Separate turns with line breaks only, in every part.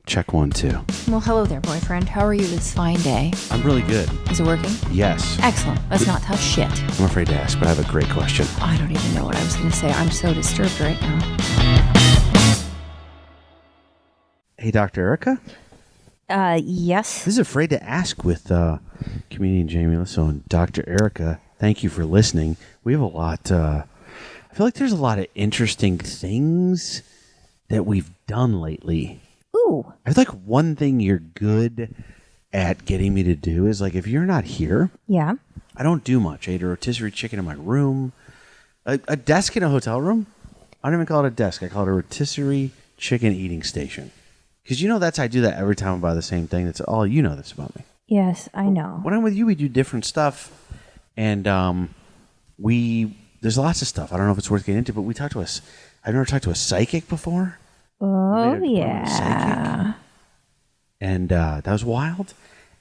Check 1, 2.
Well, hello there, boyfriend. How are you this fine day?
I'm really good.
Is it working?
Yes.
Excellent. Let's not touch shit.
I'm afraid to ask, but I have a great question.
I don't even know what I was going to say. I'm so disturbed right now.
Hey, Dr. Erica?
Yes.
This is Afraid to Ask with comedian Jamie Lissow and Dr. Erica. Thank you for listening. We have a lot... I feel like there's a lot of interesting things that we've done lately.
Ooh.
I feel like one thing you're good at getting me to do is, like, if you're not here...
Yeah.
I don't do much. I ate a rotisserie chicken in my room. A desk in a hotel room? I don't even call it a desk. I call it a rotisserie chicken eating station. Because I do that every time I buy the same thing. That's all you know this about me.
Yes, I know.
When I'm with you, we do different stuff. And there's lots of stuff. I don't know if it's worth getting into, but I've never talked to a psychic before.
Oh,
We made an appointment with a
yeah.
psychic. And that was wild.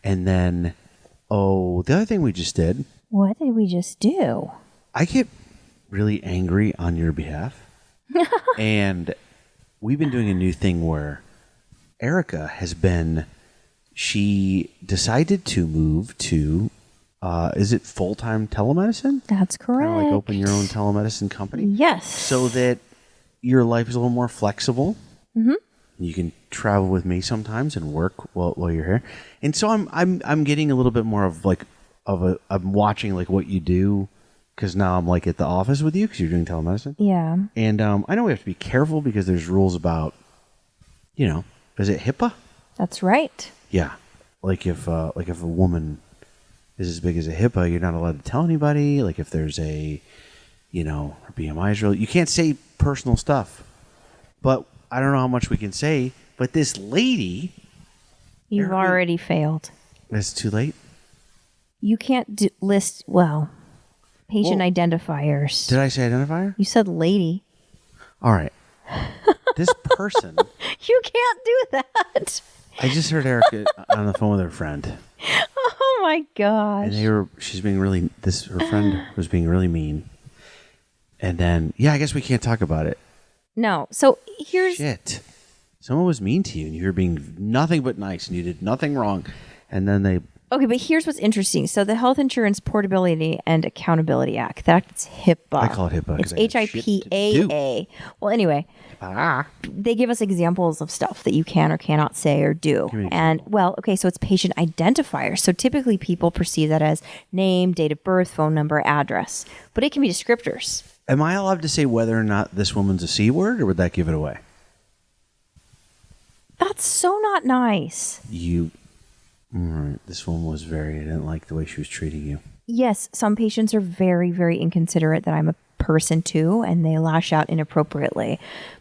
And then, the other thing we just did.
What did we just do?
I get really angry on your behalf. And we've been doing a new thing where Erica she decided to move to, is it full-time telemedicine?
That's correct.
Kind of like open your own telemedicine company?
Yes.
So that your life is a little more flexible.
Mm-hmm.
You can travel with me sometimes and work while you're here. And so I'm getting a little bit more of I'm watching like what you do, because now I'm like at the office with you because you're doing telemedicine.
Yeah.
And I know we have to be careful because there's rules about, is it HIPAA?
That's right.
Yeah. Like if a woman is as big as a HIPAA, you're not allowed to tell anybody. Like if there's her BMI is really, you can't say personal stuff. But I don't know how much we can say. But this lady,
You've already failed.
it's too late.
You can't list, patient identifiers.
Did I say identifier?
You said lady.
All right. This person,
You can't do that.
I just heard Erica on the phone with her friend.
Oh my gosh.
And her friend was being really mean. And then, I guess we can't talk about it.
No. So here's...
Shit. Someone was mean to you and you were being nothing but nice and you did nothing wrong. And then they...
Okay, but here's what's interesting. So the Health Insurance Portability and Accountability Act, that's HIPAA.
I call it HIPAA.
It's
'cause I have shit to do.
HIPAA. Well, anyway, they give us examples of stuff that you can or cannot say or do.
Give me an
And, so it's patient identifier. So typically people perceive that as name, date of birth, phone number, address. But it can be descriptors.
Am I allowed to say whether or not this woman's a C word, or would that give it away?
That's so not nice.
All right. This woman was I didn't like the way she was treating you.
Yes, some patients are very, very inconsiderate that I'm a person too, and they lash out inappropriately.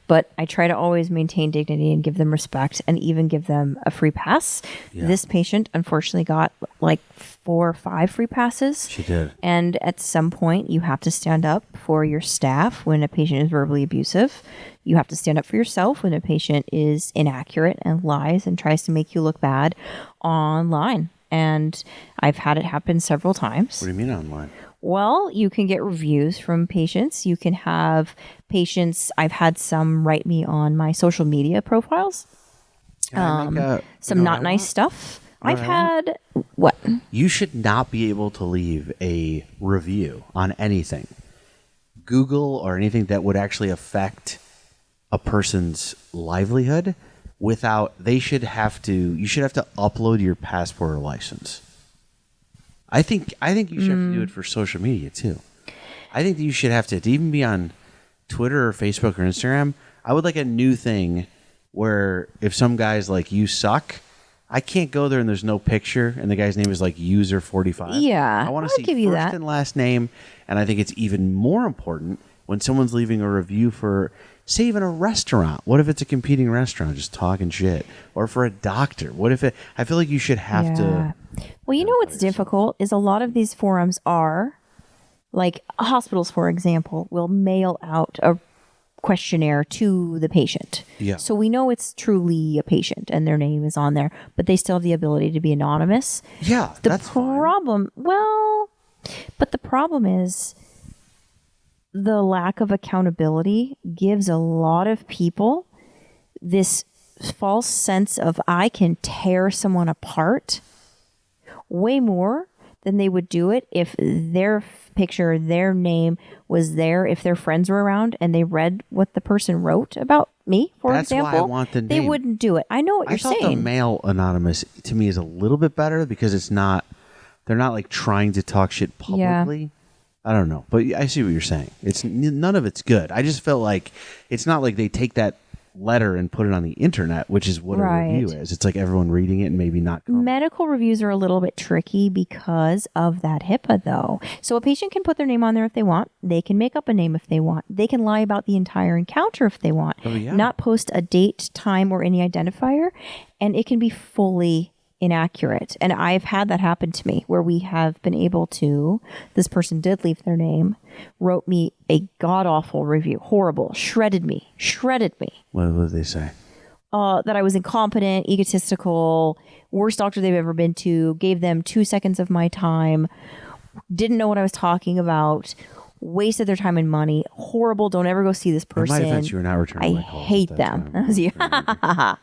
But I try to always maintain dignity and give them respect and even give them a free pass.
Yeah.
This patient unfortunately got like 4 or 5 free passes.
She did.
And at some point, you have to stand up for your staff when a patient is verbally abusive. You have to stand up for yourself when a patient is inaccurate and lies and tries to make you look bad online. And I've had it happen several times.
What do you mean online?
Well, you can get reviews from patients. You can have patients. I've had some write me on my social media profiles.
Can I make
Some not nice stuff. I've had what?
You should not be able to leave a review on anything, Google or anything that would actually affect a person's livelihood you should have to upload your passport or license. I think you should have to do it for social media too. I think that you should have to even be on Twitter or Facebook or Instagram. I would like a new thing where if some guy's like, you suck, I can't go there and there's no picture and the guy's name is like user45.
Yeah,
I want to
I'll
see
give you
first
that.
and last name. And I think it's even more important when someone's leaving a review for, say, even a restaurant. What if it's a competing restaurant just talking shit? Or for a doctor? What if I feel like you should have to...
Well, you know what's difficult is a lot of these forums are, like hospitals, for example, will mail out a questionnaire to the patient.
Yeah.
So we know it's truly a patient and their name is on there, but they still have the ability to be anonymous.
Yeah, that's fine.
But the problem is the lack of accountability gives a lot of people this false sense of I can tear someone apart way more than they would do it if their picture, their name was there, if their friends were around and they read what the person wrote about me, for
That's
example.
why I want the
they
name.
wouldn't do it. I know what
I
you're
thought
saying.
the male anonymous to me is a little bit better because it's not, they're not like trying to talk shit publicly. I don't know, but I see what you're saying. It's none of it's good. I just felt like it's not like they take that letter and put it on the internet, which is what
Right.
a review is. It's like everyone reading it and maybe not.
Medical reviews are a little bit tricky because of that HIPAA, though. So a patient can put their name on there if they want. They can make up a name if they want. They can lie about the entire encounter if they want.
Oh, yeah.
Not post a date, time, or any identifier. And it can be fully inaccurate. And I've had that happen to me where we have been able to, this person did leave their name, wrote me a god-awful review, horrible, shredded me.
What did they say?
That I was incompetent, egotistical, worst doctor they've ever been to, gave them 2 seconds of my time, didn't know what I was talking about, wasted their time and money, horrible, don't ever go see this
In
person.
my defense, you were not returning
I
my calls
hate
at that
them.
time.
I was like,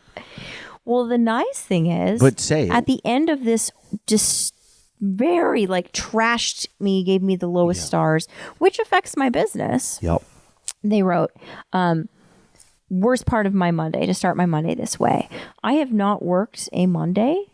well, the nice thing is,
But say it.
at the end of this, just very like trashed me, gave me the lowest stars, which affects my business.
Yep.
They wrote, worst part of my Monday, to start my Monday this way. I have not worked a Monday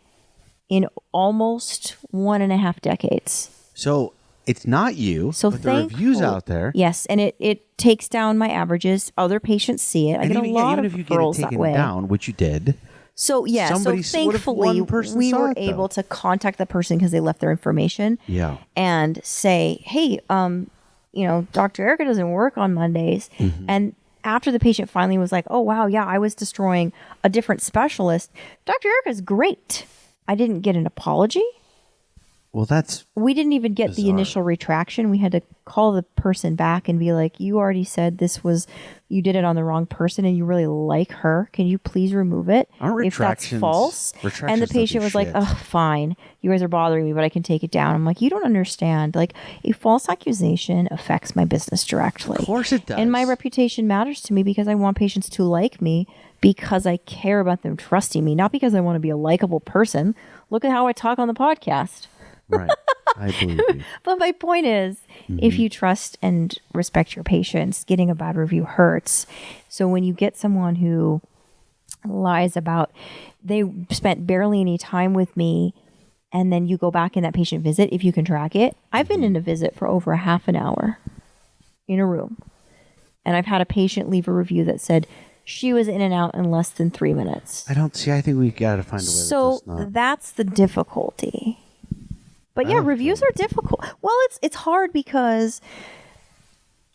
in almost 1.5 decades.
So it's not you,
So
but the reviews
thankful-
out there.
Yes, and it takes down my averages. Other patients see it. I
And
get a
even,
lot
even
of
if you get it
referrals that
taken
way.
down, which you did,
So yeah,
Somebody-
so
what if
thankfully
one person
we
saw
were
it, though?
able to contact the person because they left their information.
yeah.
And say, hey, Dr. Erica doesn't work on Mondays.
Mm-hmm.
And after the patient finally was like, oh, wow, yeah, I was destroying a different specialist. Dr. Erica's great. I didn't get an apology.
Well, that's
We didn't even get the
Bizarre.
initial retraction. We had to call the person back and be like, you already said you did it on the wrong person and you really like her. Can you please remove it
Aren't
if that's
retractions-
false? And
retractions
the
don't do
patient was like,
shit.
oh, fine. You guys are bothering me, but I can take it down. I'm like, you don't understand. Like, a false accusation affects my business directly.
of course it does.
And my reputation matters to me because I want patients to like me because I care about them trusting me, not because I want to be a likable person. Look at how I talk on the podcast.
Right. I believe you.
But my point is, if you trust and respect your patients, getting a bad review hurts. So when you get someone who lies about they spent barely any time with me, and then you go back in that patient visit, if you can track it. I've been in a visit for over a half an hour in a room. And I've had a patient leave a review that said she was in and out in less than 3 minutes.
I don't see. I think we got to find a way.
So
that that's
that's the difficulty. But yeah, reviews are difficult. Well, it's hard because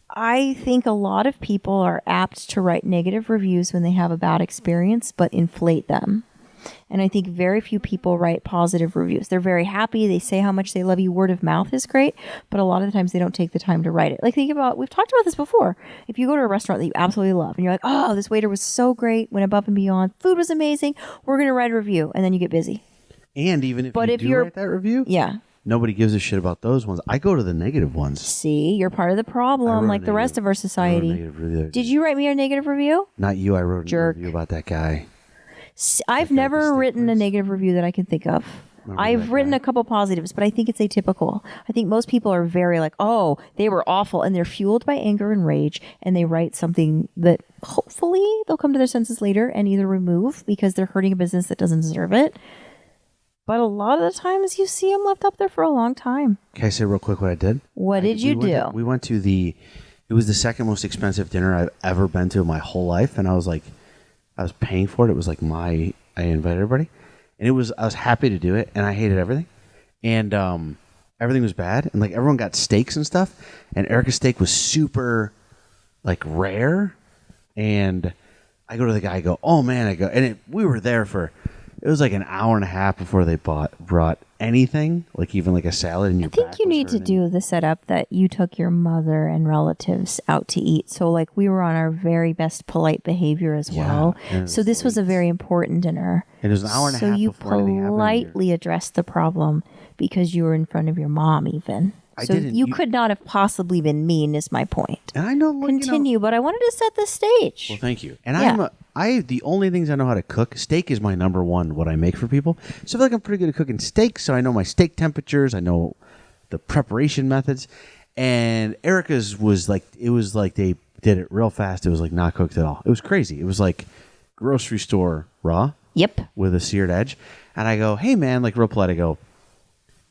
I think a lot of people are apt to write negative reviews when they have a bad experience, but inflate them. And I think very few people write positive reviews. They're very happy. They say how much they love you. Word of mouth is great, but a lot of the times they don't take the time to write it. Like we've talked about this before. If you go to a restaurant that you absolutely love and you're like, oh, this waiter was so great, went above and beyond, food was amazing, we're going to write a review. And then you get busy.
And even if
But
you
if
do
you're-
write that review,
Yeah.
nobody gives a shit about those ones. I go to the negative ones.
See, you're part of the
I
problem,
wrote
like
a
the rest
negative-
of our
I wrote a
society.
negative review.
Did you write me a negative review?
Not you. I wrote a
Jerk.
review about that guy.
I've
the
never
steak
written a
place?
negative review that I can think of.
Remember
I've
that
written
guy?
a couple positives, but I think it's atypical. I think most people are very like, oh, they were awful, and they're fueled by anger and rage, and they write something that hopefully they'll come to their senses later and either remove because they're hurting a business that doesn't deserve it. But a lot of the times you see them left up there for a long time.
Can I say real quick what I did?
What did you do?
We went to it was the second most expensive dinner I've ever been to in my whole life. And I was paying for it. It was like I invited everybody. And I was happy to do it. And I hated everything. And everything was bad. And like everyone got steaks and stuff. And Erica's steak was super like rare. And I go to the guy, I go, oh man, we were there it was like an hour and a half before they brought anything, like even like a salad. And
I think you need to do the setup that you took your mother and relatives out to eat. So like we were on our very best polite behavior as well.
and
So this was a very important dinner.
And it was an hour and a
So
half
you
before anything happened.
politely addressed the problem because you were in front of your mom even.
I
So
didn't-
you
you-
could not have possibly been mean is my point.
And I know, look,
Continue, but I wanted to set the stage.
Well, thank you. And
Yeah.
the only things I know how to cook, steak is my number one, what I make for people. So I feel like I'm pretty good at cooking steak. So I know my steak temperatures. I know the preparation methods. And Erica's was like, it was like they did it real fast. It was like not cooked at all. It was crazy. It was like grocery store raw.
Yep.
With a seared edge. And I go, hey man, like real polite, I go,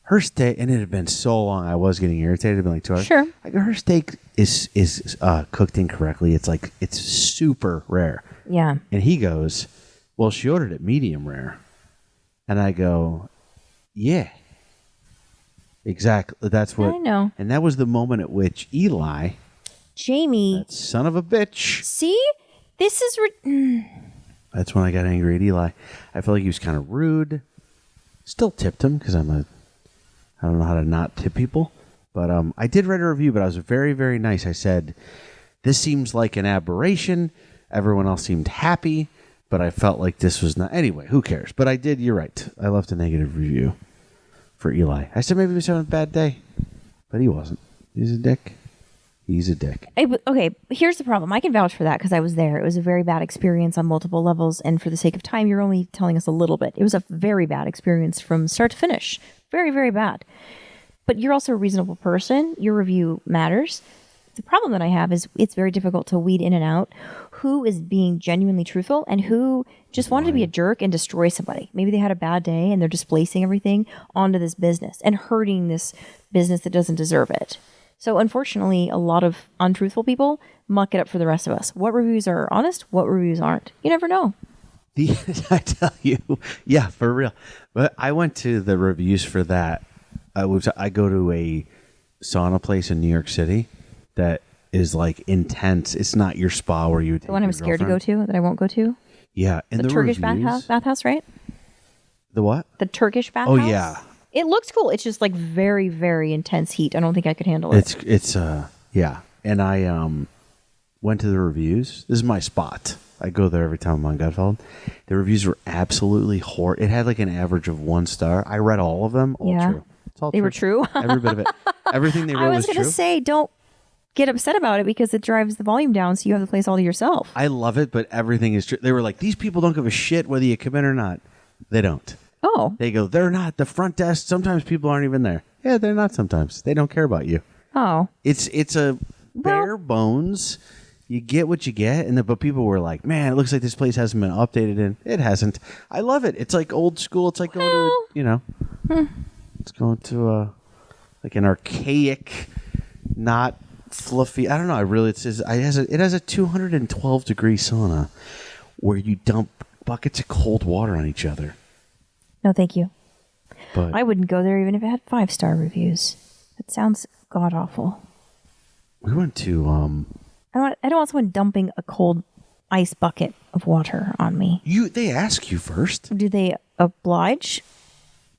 her steak, and it had been so long I was getting irritated. It'd been like 2 hours.
Sure.
I go, her steak is cooked incorrectly. It's like, it's super rare.
Yeah.
And he goes, well, she ordered it medium rare. And I go, yeah. Exactly. That's what
I know.
And that was the moment at which Eli,
Jamie.
that son of a bitch.
See? This is...
That's when I got angry at Eli. I felt like he was kind of rude. Still tipped him because I don't know how to not tip people. But I did write a review, but I was very, very nice. I said, this seems like an aberration. Everyone else seemed happy, but I felt like this was not. Anyway, who cares? But I did. You're right. I left a negative review for Eli. I said maybe he was having a bad day, but he wasn't. He's a dick. He's a dick.
Okay, here's the problem. I can vouch for that because I was there. It was a very bad experience on multiple levels, and for the sake of time, you're only telling us a little bit. It was a very bad experience from start to finish. Very, very bad. But you're also a reasonable person. Your review matters. The problem that I have is it's very difficult to weed in and out who is being genuinely truthful and who just wanted to be a jerk and destroy somebody. Maybe they had a bad day and they're displacing everything onto this business and hurting this business that doesn't deserve it. So unfortunately, a lot of untruthful people muck it up for the rest of us. What reviews are honest? What reviews aren't? You never know.
I tell you, yeah, for real. But I went to the reviews for that. I go to a sauna place in New York City that is like intense. It's not your spa where you would take
The one I'm
your
scared
girlfriend.
to go to that I won't go to.
Yeah, and
The Turkish
reviews,
bathhouse, right?
The what?
The Turkish bathhouse.
Oh yeah,
It looks cool. It's just like very, very intense heat. I don't think I could handle it.
it's yeah. And I went to the reviews. This is my spot. I go there every time I'm on Gutfeld. The reviews were absolutely horrible. It had like an average of 1 star. I read all of them. All
Yeah.
true. It's all
They were true?
Every bit of it. Everything they wrote
I
was
was going
true.
to say, don't get upset about it because it drives the volume down so you have the place all to yourself.
I love it, but everything is true. They were like, these people don't give a shit whether you come in or not. They don't.
Oh.
They go, they're not. The front desk, sometimes people aren't even there. Yeah, they're not sometimes. They don't care about you.
Oh.
It's a bare bones. You get what you get, but people were like, man, it looks like this place hasn't been updated in. It hasn't. I love it. It's like old school. It's like going to, it's going to like an archaic, not fluffy. I don't know. It has a 212 degree sauna where you dump buckets of cold water on each other.
No, thank you.
But
I wouldn't go there even if it had 5-star reviews. It sounds god awful.
we went to
I don't want someone dumping a cold ice bucket of water on me.
They ask you first.
Do they oblige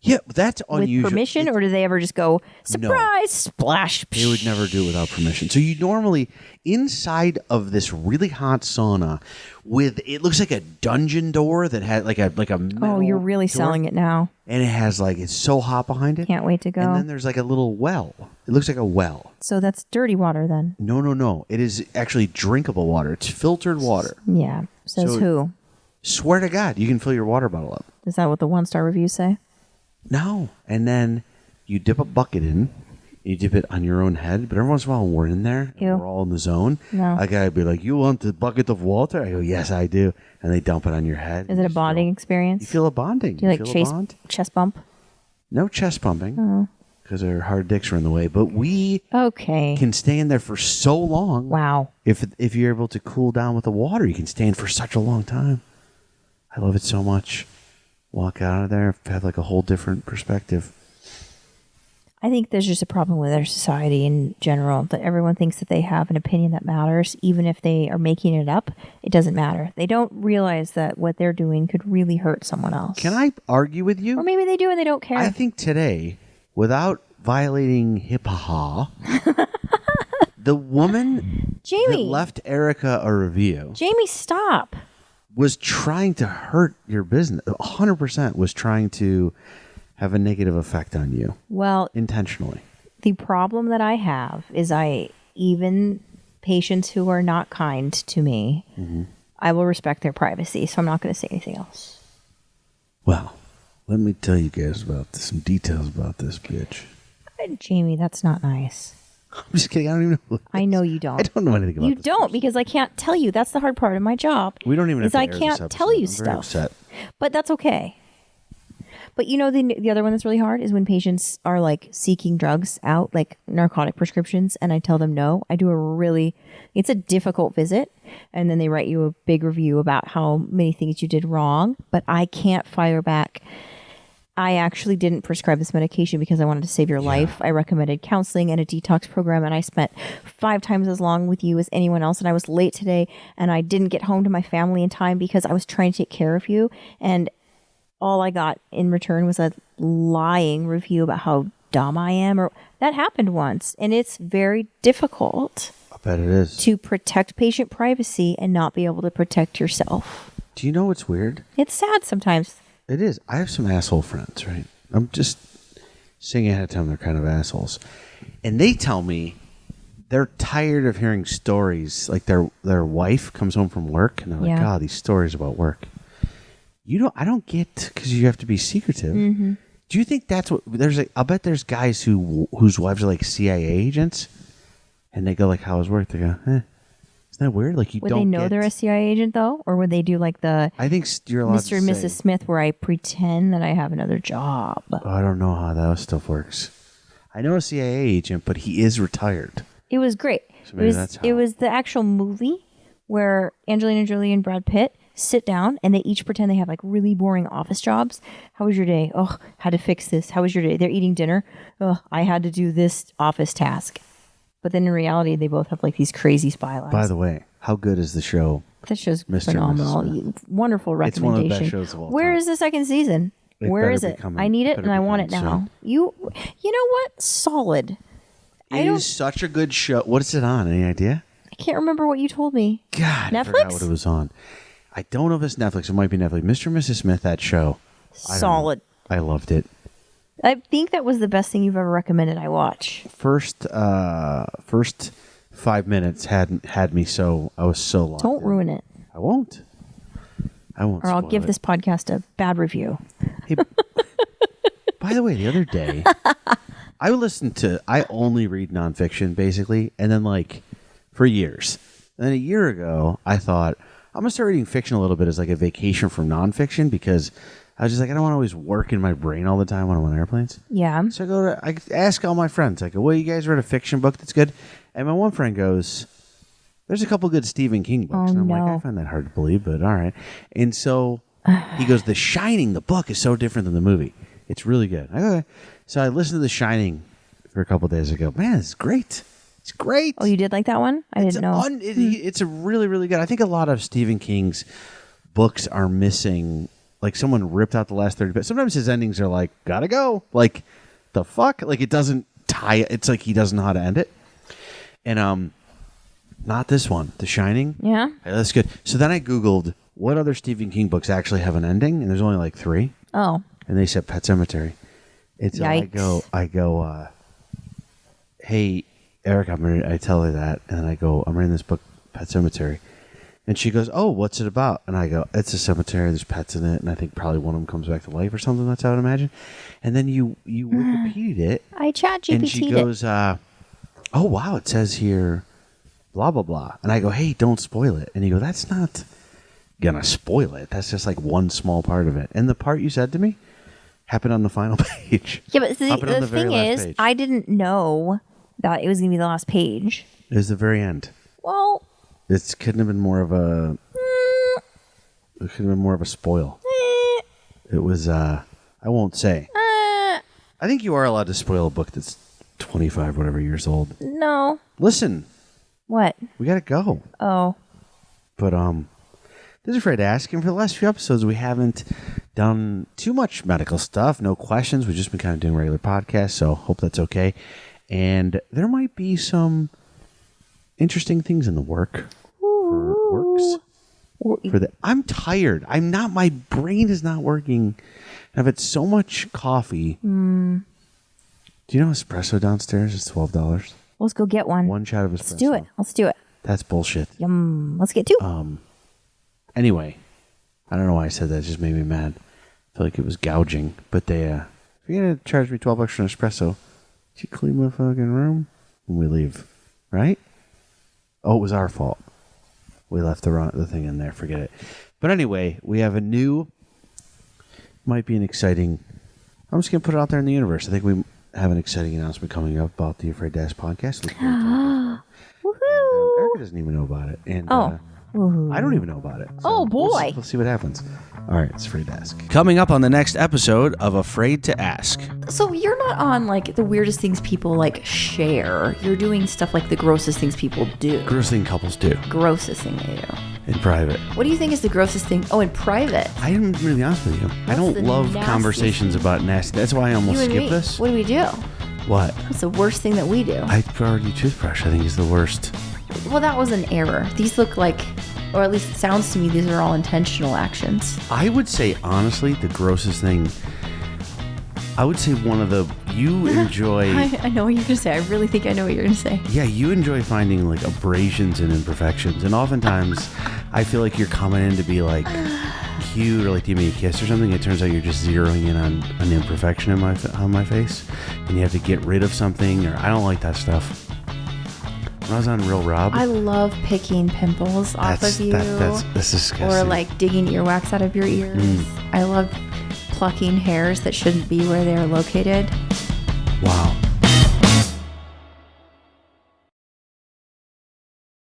Yeah, that's
with
unusual.
permission, or do they ever just go, surprise, splash?
They would never do it without permission. So you normally, inside of this really hot sauna, it looks like a dungeon door that had like a metal
Oh, you're really
door,
selling it now.
and it has it's so hot behind it.
Can't wait to go.
And then there's like a little well. It looks like a well.
So that's dirty water then.
No. It is actually drinkable water. It's filtered water.
Yeah. Says
So-
who?
Swear to God, you can fill your water bottle up.
Is that what the 1-star reviews say?
No. And then you dip a bucket in. You dip it on your own head. But every once in a while, when we're in there, and
Ew.
we're all in the zone.
No.
A guy would be like, you want the bucket of water? I go, yes, I do. And they dump it on your head.
Is it a bonding
You
experience?
feel a bonding.
Do you like
feel a bond?
chest bump?
No chest pumping.
Oh.
Because our hard dicks are in the way. But we
Okay.
can stay in there for so long.
Wow.
If you're able to cool down with the water, you can stay in for such a long time. I love it so much. Walk out of there, have like a whole different perspective.
I think there's just a problem with our society in general that everyone thinks that they have an opinion that matters, even if they are making it up. It doesn't matter. They don't realize that what they're doing could really hurt someone else.
Can I argue with you?
Or maybe they do and they don't care.
I think today, without violating HIPAA, the woman that
Jamie,
left Erica a review
Jamie, stop.
was trying to hurt your business. 100% was trying to have a negative effect on you
Well,
intentionally.
the problem that I have is even patients who are not kind to me, I will respect their privacy, so I'm not going to say anything else.
Well, let me tell you guys about some details about this bitch.
Jamie, that's not nice.
I'm just kidding. I don't even know.
I know you don't.
I don't know anything about
You
this
don't
bitch.
because I can't tell you. That's the hard part of my job.
We don't even have
is
to
I
air this
can't tell
episode.
you
I'm very
stuff.
upset.
But that's okay. But you know the other one that's really hard is when patients are like seeking drugs out, like narcotic prescriptions, and I tell them no. It's a difficult visit, and then they write you a big review about how many things you did wrong, but I can't fire back. I actually didn't prescribe this medication because I wanted to save your life. I recommended counseling and a detox program, and I spent 5 times as long with you as anyone else, and I was late today, and I didn't get home to my family in time because I was trying to take care of you, and all I got in return was a lying review about how dumb I am. Or that happened once, and it's very difficult
I bet it is.
to protect patient privacy and not be able to protect yourself.
Do you know what's weird?
It's sad sometimes.
It is. I have some asshole friends, right? I'm just saying ahead of time they're kind of assholes. And they tell me they're tired of hearing stories. Like their wife comes home from work and they're like,
Yeah.
"God, these stories about work." I don't get because you have to be secretive.
Mm-hmm.
Do you think that's what I'll bet there's guys whose wives are like CIA agents, and they go like, "How was work?" They go, "Isn't that weird?" Like you
Would
don't
they know
get,
they're a CIA agent though, or would they do like the
I think you're allowed
Mr.
to
and
say,
Mrs. Smith, where I pretend that I have another job?
Oh, I don't know how that stuff works. I know a CIA agent, but he is retired.
It was great.
So maybe that's
It
how.
was the actual movie where Angelina Jolie and Brad Pitt sit down and they each pretend they have like really boring office jobs. How was your day? Oh, had to fix this. How was your day? They're eating dinner. Oh, I had to do this office task. But then in reality, they both have like these crazy spy lives.
By the way, how good is the show?
That show's
Mr. and Mrs.
phenomenal.
Smith.
Wonderful
It's one of the
recommendation.
best shows of all
Where
time.
is the second season?
It
Where
better
is
be
it?
coming-
I need it
better
and I
be
want it
coming
now.
soon.
You know what? Solid. I
It
don't-
is such a good show. What is it on? Any idea?
I can't remember what you told me.
God, I
Netflix?
forgot what it was on. I don't know if it's Netflix. It might be Netflix. Mr. and Mrs. Smith, that show. I don't know.
Solid.
I loved it.
I think that was the best thing you've ever recommended I watch.
First 5 minutes had me so I was so lost.
Don't ruin it,
I won't.
or I'll
spoil
give
it.
this podcast a bad review.
Hey, by the way, the other day, I only read nonfiction basically, and then like for years. And then a year ago, I thought I'm gonna start reading fiction a little bit as like a vacation from nonfiction because I was just like I don't want to always work in my brain all the time when I'm on airplanes.
Yeah.
So I ask all my friends. I go, "Well, you guys read a fiction book that's good?" And my one friend goes, "There's a couple good Stephen King books."
Oh,
and I'm like,
no.
I find that hard to believe, but all right. And so he goes, "The Shining, the book is so different than the movie. It's really good." I go, "Okay." So I listened to The Shining for a couple of days ago. Man, it's great. It's great.
Oh, you did like that one? I didn't know.
It's a really, really good. I think a lot of Stephen King's books are missing. Like someone ripped out the last 30 pages. Sometimes his endings are like, gotta go. Like, the fuck? Like, it doesn't tie. It's like he doesn't know how to end it. And not this one, The Shining.
Yeah.
Okay, that's good. So then I Googled what other Stephen King books actually have an ending, and there's only like 3.
Oh.
And they said Pet Cemetery. And so
Yikes.
I go, hey, Eric, I tell her that, and then I go, I'm reading this book, Pet Cemetery. And she goes, oh, what's it about? And I go, it's a cemetery, there's pets in it, and I think probably one of them comes back to life or something, that's how I would imagine. And then you Wikipedia'd it,
I chat GPT'd
and she
it.
goes, oh, wow, it says here, blah, blah, blah. And I go, hey, don't spoil it. And you go, that's not gonna spoil it. That's just like one small part of it. And the part you said to me happened on the final page.
Yeah, but
Happened on
the
very
thing
last
is,
page.
I didn't know that it was going to be the last page.
It was the very end.
Well,
It couldn't have been more of a. It could have been more of a spoil. It was. I won't say. I think you are allowed to spoil a book that's 25, whatever years old.
no.
Listen,
What?
we gotta go.
Oh.
But this is Fred asking. For the last few episodes, we haven't done too much medical stuff. No questions. We've just been kind of doing regular podcasts. So hope that's okay. And there might be some interesting things in the works. I'm tired. I'm not. My brain is not working. I've had so much coffee. Do you know espresso downstairs is $12?
Let's go get one.
One shot of espresso.
Let's do it. Let's do it.
That's bullshit.
Yum. Let's get 2.
Anyway, I don't know why I said that. It just made me mad. I feel like it was gouging. But they, if you're going to charge me $12 for an espresso, did you clean my fucking room when we leave? Right? Oh, it was our fault. We left the thing in there. Forget it. But anyway, we have a new, might be an exciting, I'm just going to put it out there in the universe. I think we have an exciting announcement coming up about the Afraid to Ask podcast. Look forward to talking.
Woohoo!
Erica doesn't even know about it. And
Ooh.
I don't even know about it.
Oh, boy.
We'll see what happens. All right, it's Afraid to Ask. Coming up on the next episode of Afraid to Ask.
So you're not on like the weirdest things people like share. You're doing stuff like the grossest things people do.
Gross thing couples do
Grossest thing they do.
in private.
What do you think is the grossest thing? Oh, in private.
I'm going to be honest with you. I don't
the
love
nastiest
conversations about nasty. That's why I almost
You and
skip
me.
this.
What do we do?
What?
What's the worst thing that we do?
I priority toothbrush, I think, is the worst.
Well, that was an error. These look like, or at least it sounds to me, these are all intentional actions.
I would say, honestly, the grossest thing, I would say one of the, you enjoy,
I know what you're going to say. I really think I know what you're going to say.
yeah, you enjoy finding like abrasions and imperfections. And oftentimes, I feel like you're coming in to be like cute or like give me a kiss or something. It turns out you're just zeroing in on an imperfection on my face. And you have to get rid of something, or I don't like that stuff. When I was on Real Rob,
I love picking pimples off of you.
That's disgusting.
Or like digging earwax out of your ears. I love plucking hairs that shouldn't be where they are located.
Wow.